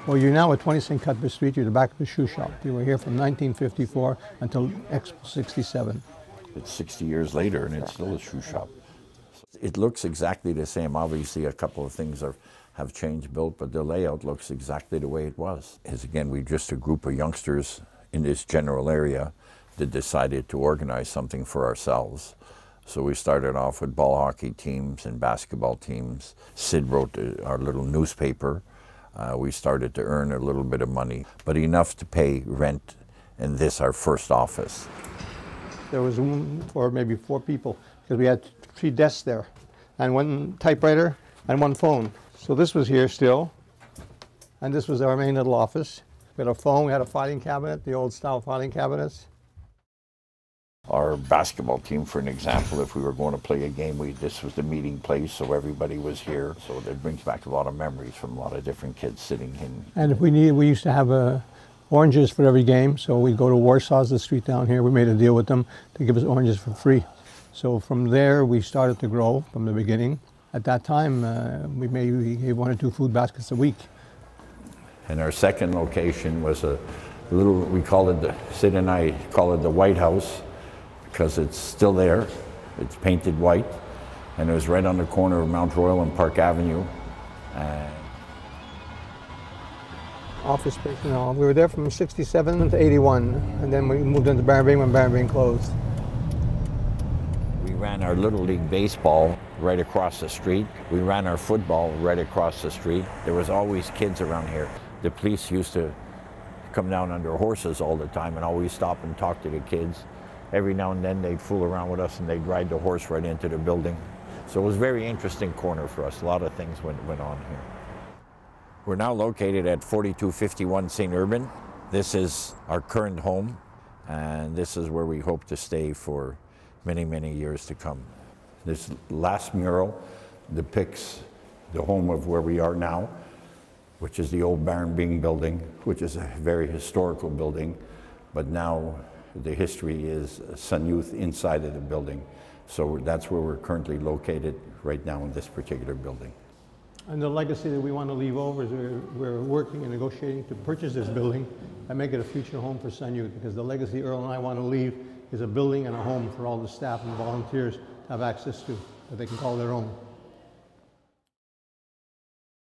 Well, you're now at 20 St. Cuthbert Street. You're the back of the shoe shop. You were here from 1954 until Expo 67. It's 60 years later and it's still a shoe shop. It looks exactly the same. Obviously a couple of things have changed built, but the layout looks exactly the way it was. As again, we're just a group of youngsters in this general area that decided to organize something for ourselves. So we started off with ball hockey teams and basketball teams. Sid wrote our little newspaper. We started to earn a little bit of money, but enough to pay rent and this our first office. There was room for maybe 4 people because we had 3 desks there and 1 typewriter and 1 phone. So this was here still, and this was our main little office. We had a phone, we had a filing cabinet, the old style filing cabinets. Our basketball team, for an example, if we were going to play a game, this was the meeting place, so everybody was here. So that brings back a lot of memories from a lot of different kids sitting in. And if we needed, we used to have oranges for every game, so we'd go to Warsaw's, the street down here. We made a deal with them to give us oranges for free. So from there, we started to grow from the beginning. At that time, we gave 1 or 2 food baskets a week. And our second location was a little, we call it, Sid and I call it the White House, because it's still there. It's painted white, and it was right on the corner of Montreal and Park Avenue. Office space, you know, we were there from 67 to 81, and then we moved into Barabing when Barabing closed. We ran our Little League baseball right across the street. We ran our football right across the street. There was always kids around here. The police used to come down under horses all the time and always stop and talk to the kids. Every now and then they'd fool around with us and they'd ride the horse right into the building. So it was a very interesting corner for us. A lot of things went on here. We're now located at 4251 St. Urbain. This is our current home, and this is where we hope to stay for many, many years to come. This last mural depicts the home of where we are now, which is the old Baron Byng building, which is a very historical building, but now the history is Sun Youth inside of the building. So that's where we're currently located right now in this particular building. And the legacy that we want to leave over is we're working and negotiating to purchase this building and make it a future home for Sun Youth, because the legacy Earl and I want to leave is a building and a home for all the staff and volunteers to have access to, that they can call their own.